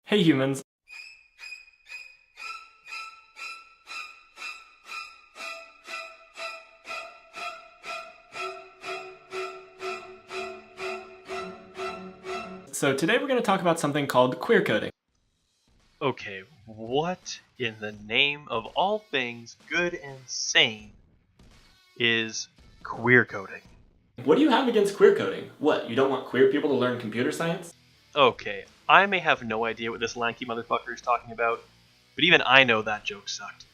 Hey humans. So today we're going to talk about something called queercoding. Okay, what in the name of all things good and sane is queer coding? What do you have against queercoding? What, you don't want queer people to learn computer science? Okay, I may have no idea what this lanky motherfucker is talking about, but even I know that joke sucked.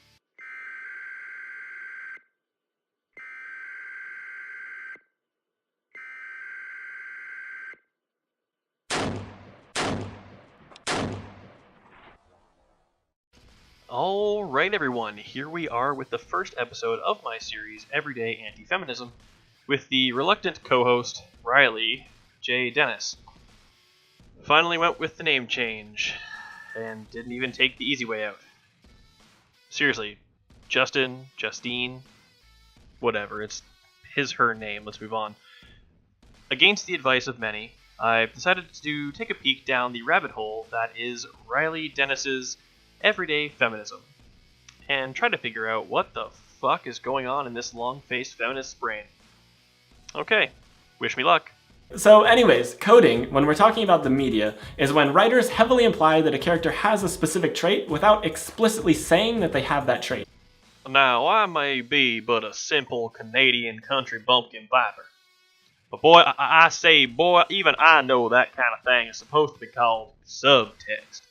Alright everyone, here we are with the first episode of my series, Everyday Anti-Feminism, with the reluctant co-host, Ryley J. Dennis. Finally went with the name change, and didn't even take the easy way out. Seriously, Justin, Justine, whatever, it's his, her name, let's move on. Against the advice of many, I've decided to take a peek down the rabbit hole that is Ryley Dennis's Everyday Feminism, and try to figure out what the fuck is going on in this long-faced feminist's brain. Okay, wish me luck. So anyways, coding, when we're talking about the media, is when writers heavily imply that a character has a specific trait without explicitly saying that they have that trait. Now, I may be but a simple Canadian country bumpkin viper, but boy, I say, boy, even I know that kind of thing is supposed to be called subtext.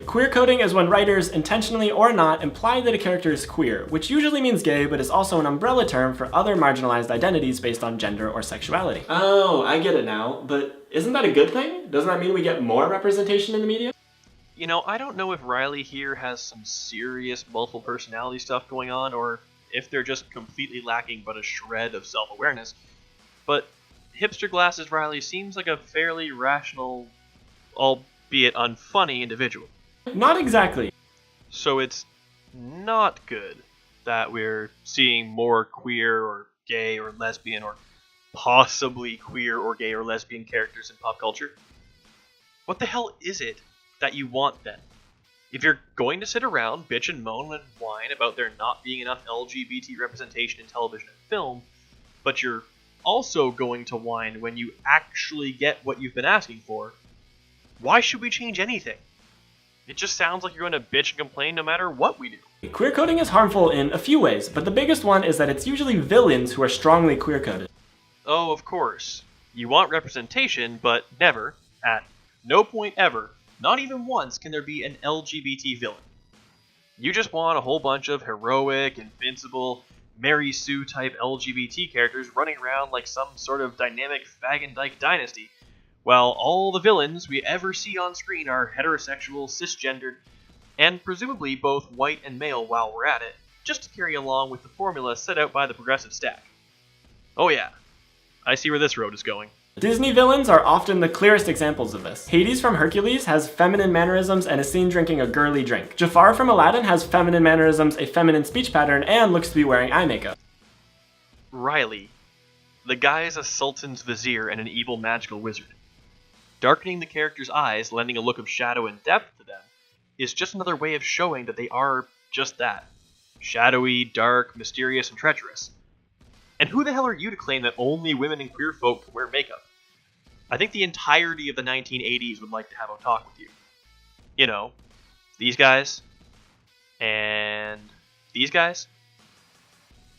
Queer coding is when writers, intentionally or not, imply that a character is queer, which usually means gay, but is also an umbrella term for other marginalized identities based on gender or sexuality. Oh, I get it now, but isn't that a good thing? Doesn't that mean we get more representation in the media? You know, I don't know if Ryley here has some serious multiple personality stuff going on, or if they're just completely lacking but a shred of self-awareness, but Hipster Glasses Ryley seems like a fairly rational, albeit unfunny individual. Not exactly. So it's not good that we're seeing more queer or gay or lesbian or possibly queer or gay or lesbian characters in pop culture. What the hell is it that you want then? If you're going to sit around, bitch and moan and whine about there not being enough LGBT representation in television and film, but you're also going to whine when you actually get what you've been asking for, why should we change anything? It just sounds like you're going to bitch and complain no matter what we do. Queer coding is harmful in a few ways, but the biggest one is that it's usually villains who are strongly queer coded. Oh, of course. You want representation, but never, at no point ever, not even once, can there be an LGBT villain. You just want a whole bunch of heroic, invincible, Mary Sue type LGBT characters running around like some sort of dynamic Fag and Dyke dynasty, while all the villains we ever see on screen are heterosexual, cisgendered, and presumably both white and male while we're at it, just to carry along with the formula set out by the progressive stack. Oh yeah, I see where this road is going. Disney villains are often the clearest examples of this. Hades from Hercules has feminine mannerisms and is seen drinking a girly drink. Jafar from Aladdin has feminine mannerisms, a feminine speech pattern, and looks to be wearing eye makeup. Ryley. The guy is a sultan's vizier and an evil magical wizard. Darkening the character's eyes, lending a look of shadow and depth to them, is just another way of showing that they are just that. Shadowy, dark, mysterious, and treacherous. And who the hell are you to claim that only women and queer folk can wear makeup? I think the entirety of the 1980s would like to have a talk with you. You know, these guys, and these guys.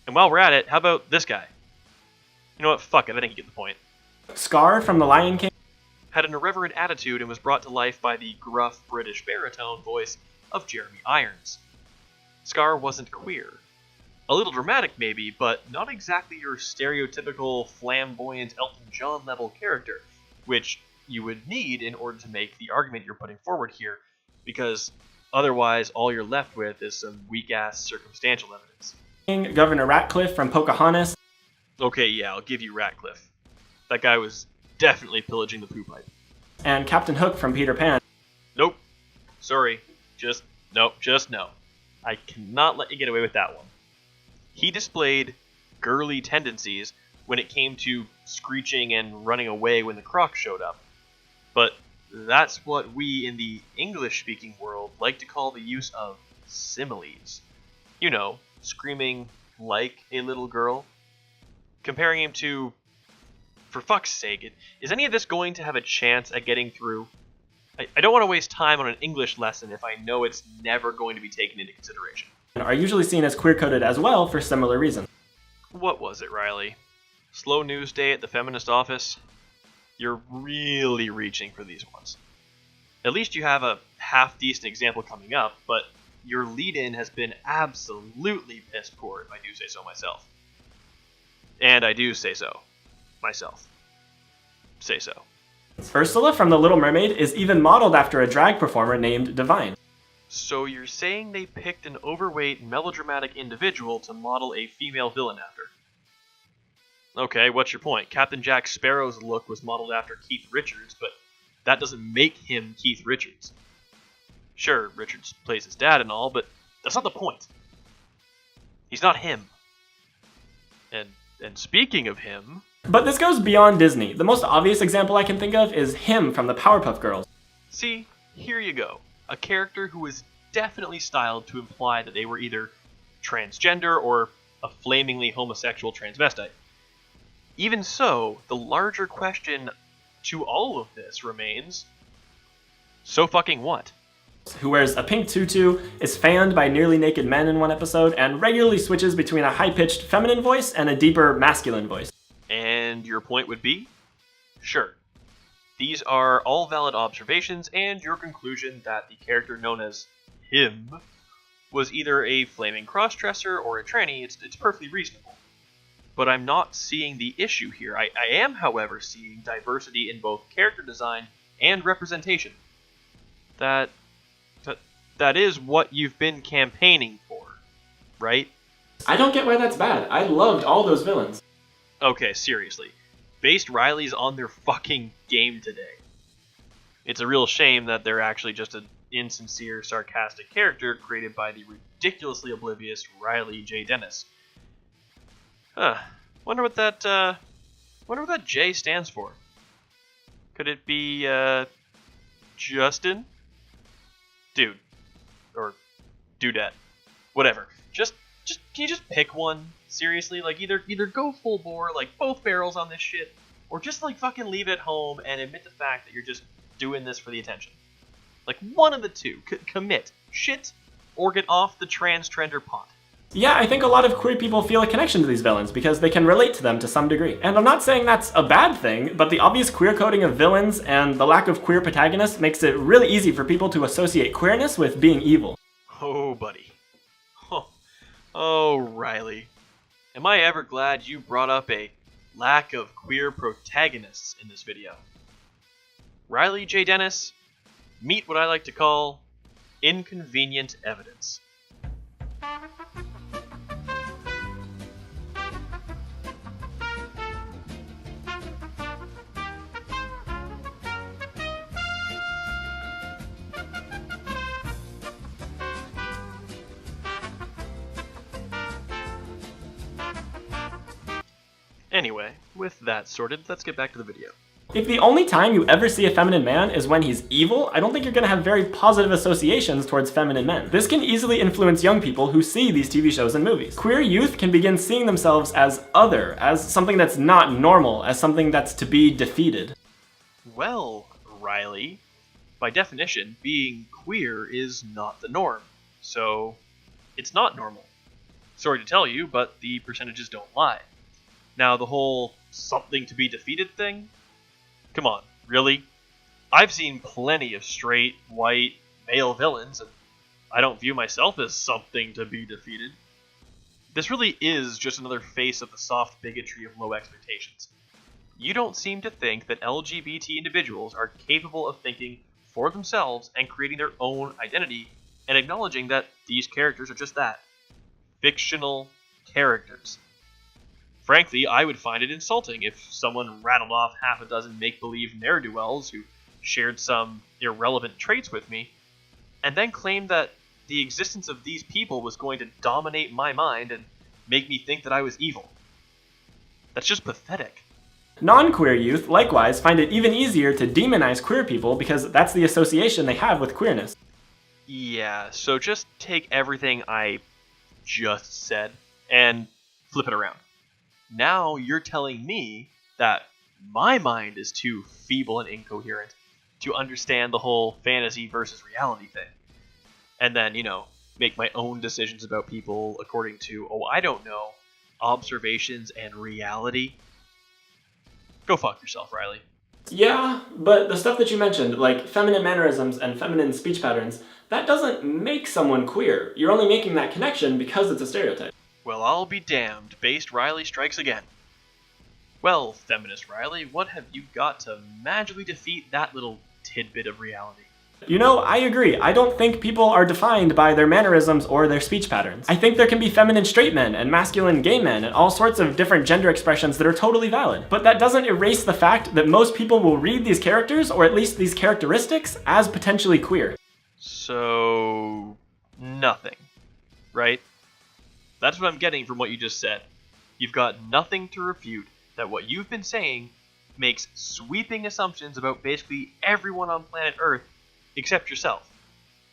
And while we're at it, how about this guy? You know what, fuck it, I think you get the point. Scar from The Lion King Had an irreverent attitude and was brought to life by the gruff British baritone voice of Jeremy Irons. Scar wasn't queer. A little dramatic maybe, but not exactly your stereotypical flamboyant Elton John level character, which you would need in order to make the argument you're putting forward here, because otherwise all you're left with is some weak-ass circumstantial evidence. Governor Ratcliffe from Pocahontas. Okay, yeah, I'll give you Ratcliffe. That guy was definitely pillaging the poo pipe. And Captain Hook from Peter Pan. Nope. Sorry. Just no. I cannot let you get away with that one. He displayed girly tendencies when it came to screeching and running away when the Croc showed up. But That's what we in the English-speaking world like to call the use of similes. You know, screaming like a little girl. Comparing him to... For fuck's sake, is any of this going to have a chance at getting through? I don't want to waste time on an English lesson if I know it's never going to be taken into consideration. And are usually seen as queer-coded as well for similar reasons. What was it, Ryley? Slow news day at the feminist office? You're really reaching for these ones. At least you have a half-decent example coming up, but your lead-in has been absolutely piss poor, if I do say so myself. And I do say so. Myself. Say so. Ursula from The Little Mermaid is even modeled after a drag performer named Devaluing. So you're saying they picked an overweight, melodramatic individual to model a female villain after? Okay, what's your point? Captain Jack Sparrow's look was modeled after Keith Richards, but that doesn't make him Keith Richards. Sure, Richards plays his dad and all, but that's not the point. He's not him. And speaking of him... But this goes beyond Disney. The most obvious example I can think of is him from the Powerpuff Girls. See, here you go. A character who was definitely styled to imply that they were either transgender or a flamingly homosexual transvestite. Even so, the larger question to all of this remains, so fucking what? Who wears a pink tutu, is fanned by nearly naked men in one episode, and regularly switches between a high-pitched feminine voice and a deeper masculine voice. And your point would be? Sure. These are all valid observations, and your conclusion that the character known as him was either a flaming cross-dresser or a tranny, it's perfectly reasonable. But I'm not seeing the issue here. I am, however, seeing diversity in both character design and representation. That is what you've been campaigning for, right? I don't get why that's bad. I loved all those villains. Okay, seriously. Based Ryley's on their fucking game today. It's a real shame that they're actually just an insincere, sarcastic character created by the ridiculously oblivious Ryley J. Dennis. Wonder what that J stands for. Could it be, Justin? Dude. Or dudette. Whatever. Just can you just pick one? Seriously, like either go full bore, like both barrels on this shit, or just like fucking leave it at home and admit the fact that you're just doing this for the attention. Like one of the two. Commit. Shit, or get off the trans-trender pot. Yeah, I think a lot of queer people feel a connection to these villains because they can relate to them to some degree. And I'm not saying that's a bad thing, but the obvious queer coding of villains and the lack of queer protagonists makes it really easy for people to associate queerness with being evil. Oh, buddy. Oh, Ryley. Am I ever glad you brought up a lack of queer protagonists in this video. Ryley J. Dennis, meet what I like to call inconvenient evidence. Anyway, with that sorted, let's get back to the video. If the only time you ever see a feminine man is when he's evil, I don't think you're going to have very positive associations towards feminine men. This can easily influence young people who see these TV shows and movies. Queer youth can begin seeing themselves as other, as something that's not normal, as something that's to be defeated. Well, Ryley, by definition, being queer is not the norm, so it's not normal. Sorry to tell you, but the percentages don't lie. Now, the whole something to be defeated thing? Come on, really? I've seen plenty of straight, white, male villains, and I don't view myself as something to be defeated. This really is just another face of the soft bigotry of low expectations. You don't seem to think that LGBT individuals are capable of thinking for themselves and creating their own identity, and acknowledging that these characters are just that. Fictional characters. Frankly, I would find it insulting if someone rattled off half a dozen make-believe ne'er-do-wells who shared some irrelevant traits with me, and then claimed that the existence of these people was going to dominate my mind and make me think that I was evil. That's just pathetic. Non-queer youth, likewise, find it even easier to demonize queer people because that's the association they have with queerness. Yeah, so just take everything I just said and flip it around. Now you're telling me that my mind is too feeble and incoherent to understand the whole fantasy versus reality thing. And then, make my own decisions about people according to, observations and reality. Go fuck yourself, Ryley. Yeah, but the stuff that you mentioned, like feminine mannerisms and feminine speech patterns, that doesn't make someone queer. You're only making that connection because it's a stereotype. Well, I'll be damned. Based Ryley strikes again. Well, feminist Ryley, what have you got to magically defeat that little tidbit of reality? I agree. I don't think people are defined by their mannerisms or their speech patterns. I think there can be feminine straight men and masculine gay men and all sorts of different gender expressions that are totally valid. But that doesn't erase the fact that most people will read these characters, or at least these characteristics, as potentially queer. So, nothing, right? That's what I'm getting from what you just said. You've got nothing to refute that what you've been saying makes sweeping assumptions about basically everyone on planet Earth except yourself.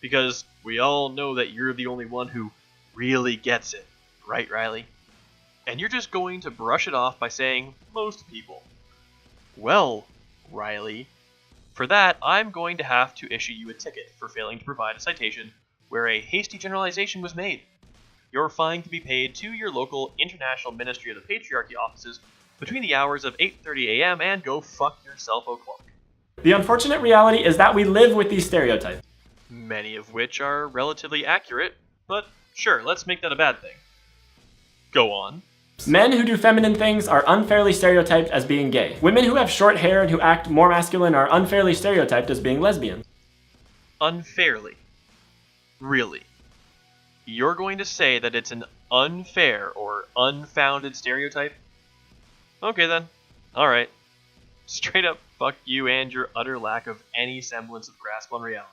Because we all know that you're the only one who really gets it, right, Ryley? And you're just going to brush it off by saying, most people. Well, Ryley, for that, I'm going to have to issue you a ticket for failing to provide a citation where a hasty generalization was made. You're fine to be paid to your local International Ministry of the Patriarchy offices between the hours of 8:30 a.m. and go fuck yourself, O'Clock. The unfortunate reality is that we live with these stereotypes. Many of which are relatively accurate, but sure, let's make that a bad thing. Go on. Men who do feminine things are unfairly stereotyped as being gay. Women who have short hair and who act more masculine are unfairly stereotyped as being lesbian. Unfairly? Really? You're going to say that it's an unfair or unfounded stereotype? Okay then. Alright. Straight up fuck you and your utter lack of any semblance of grasp on reality.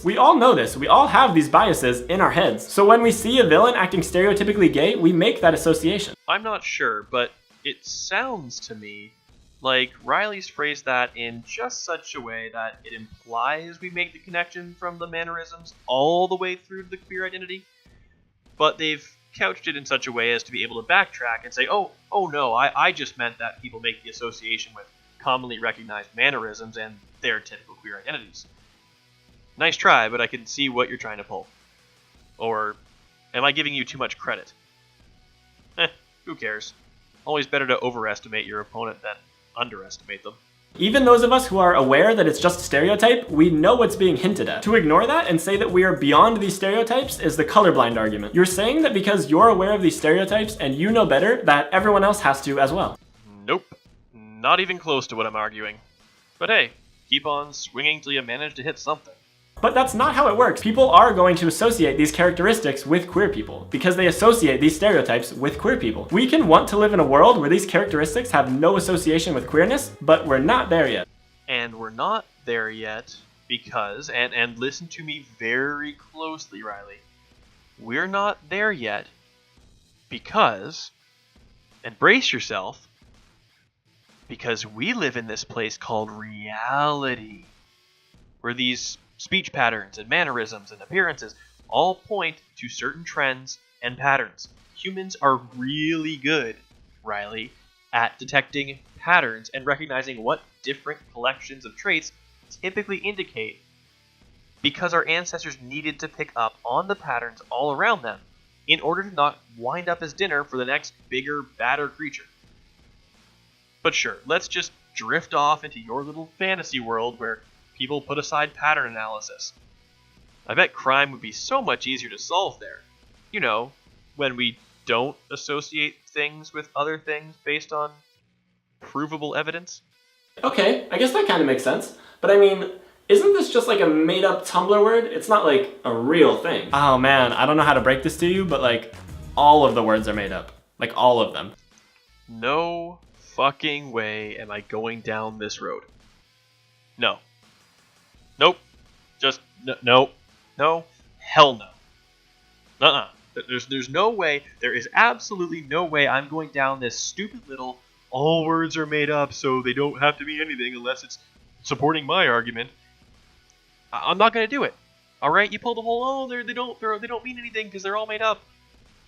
We all know this. We all have these biases in our heads. So when we see a villain acting stereotypically gay, we make that association. I'm not sure, but it sounds to me like Ryley's phrased that in just such a way that it implies we make the connection from the mannerisms all the way through to the queer identity. But they've couched it in such a way as to be able to backtrack and say, oh no, I just meant that people make the association with commonly recognized mannerisms and their typical queer identities. Nice try, but I can see what you're trying to pull. Or am I giving you too much credit? Who cares? Always better to overestimate your opponent than underestimate them. Even those of us who are aware that it's just a stereotype, we know what's being hinted at. To ignore that and say that we are beyond these stereotypes is the colorblind argument. You're saying that because you're aware of these stereotypes and you know better, that everyone else has to as well. Nope. Not even close to what I'm arguing. But hey, keep on swinging till you manage to hit something. But that's not how it works. People are going to associate these characteristics with queer people because they associate these stereotypes with queer people. We can want to live in a world where these characteristics have no association with queerness, but we're not there yet. And we're not there yet because, and listen to me very closely, Ryley, we're not there yet because, and brace yourself, because we live in this place called reality, where these speech patterns and mannerisms and appearances all point to certain trends and patterns. Humans are really good, Ryley, at detecting patterns and recognizing what different collections of traits typically indicate because our ancestors needed to pick up on the patterns all around them in order to not wind up as dinner for the next bigger, badder creature. But sure, let's just drift off into your little fantasy world where people put aside pattern analysis. I bet crime would be so much easier to solve there. You know, when we don't associate things with other things based on provable evidence. Okay, I guess that kind of makes sense. But I mean, isn't this just like a made-up Tumblr word? It's not like a real thing. Oh man, I don't know how to break this to you, but like, all of the words are made up. Like, all of them. No fucking way am I going down this road. No. Nope. Just no. No. Hell no. There's no way. There is absolutely no way I'm going down this stupid little all words are made up, so they don't have to mean anything unless it's supporting my argument. I'm not gonna do it. All right, you pull the whole they don't mean anything because they're all made up,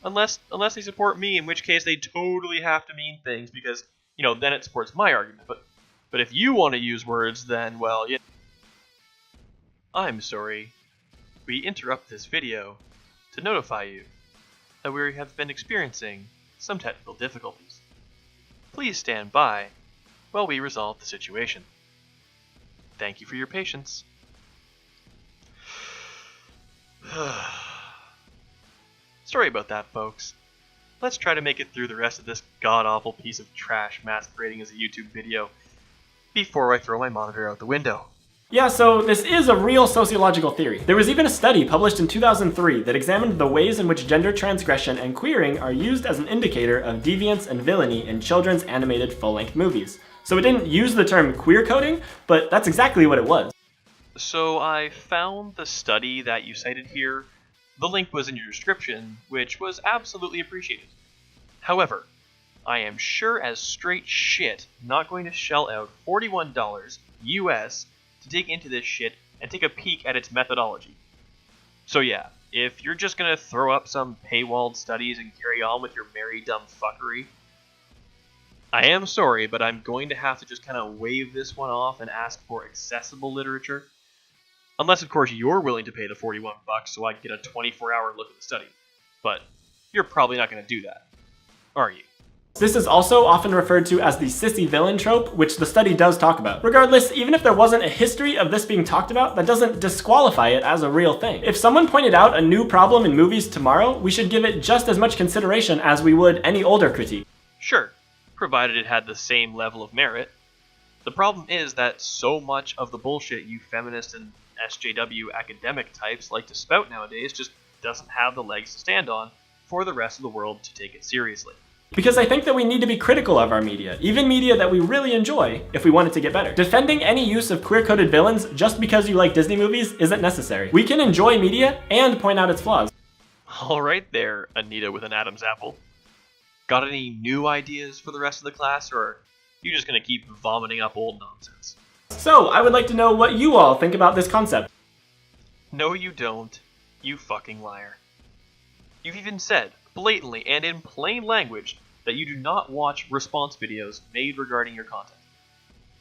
unless they support me, in which case they totally have to mean things because then it supports my argument. But if you want to use words, then well, I'm sorry. We interrupt this video to notify you that we have been experiencing some technical difficulties. Please stand by while we resolve the situation. Thank you for your patience. Sorry about that, folks. Let's try to make it through the rest of this god-awful piece of trash masquerading as a YouTube video before I throw my monitor out the window. Yeah, so this is a real sociological theory. There was even a study published in 2003 that examined the ways in which gender transgression and queering are used as an indicator of deviance and villainy in children's animated full-length movies. So it didn't use the term queercoding, but that's exactly what it was. So I found the study that you cited here. The link was in your description, which was absolutely appreciated. However, I am sure as straight shit not going to shell out $41 US to dig into this shit and take a peek at its methodology. So yeah, if you're just gonna throw up some paywalled studies and carry on with your merry dumb fuckery, I am sorry, but I'm going to have to just kind of wave this one off and ask for accessible literature. Unless, of course, you're willing to pay the $41 so I can get a 24-hour look at the study. But you're probably not going to do that, are you? This is also often referred to as the sissy villain trope, which the study does talk about. Regardless, even if there wasn't a history of this being talked about, that doesn't disqualify it as a real thing. If someone pointed out a new problem in movies tomorrow, we should give it just as much consideration as we would any older critique. Sure, provided it had the same level of merit. The problem is that so much of the bullshit you feminist and SJW academic types like to spout nowadays just doesn't have the legs to stand on for the rest of the world to take it seriously. Because I think that we need to be critical of our media, even media that we really enjoy, if we want it to get better. Defending any use of queer-coded villains just because you like Disney movies isn't necessary. We can enjoy media and point out its flaws. Alright there, Anita with an Adam's apple. Got any new ideas for the rest of the class, or are you just gonna keep vomiting up old nonsense? So, I would like to know what you all think about this concept. No you don't, you fucking liar. You've even said, blatantly and in plain language, that you do not watch response videos made regarding your content.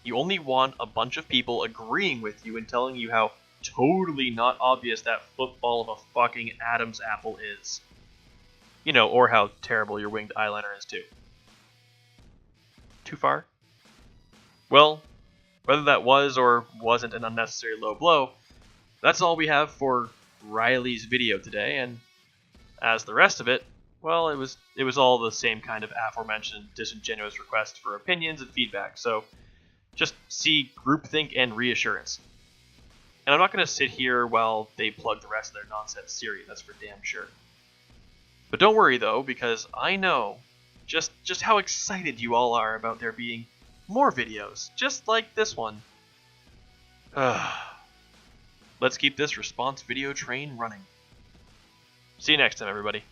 You only want a bunch of people agreeing with you and telling you how totally not obvious that football of a fucking Adam's apple is. Or how terrible your winged eyeliner is too. Too far? Well, whether that was or wasn't an unnecessary low blow, that's all we have for Ryley's video today, and as the rest of it, well, it was all the same kind of aforementioned disingenuous requests for opinions and feedback, so just see groupthink and reassurance. And I'm not going to sit here while they plug the rest of their nonsense series, that's for damn sure. But don't worry though, because I know just how excited you all are about there being more videos, just like this one. Let's keep this response video train running. See you next time, everybody.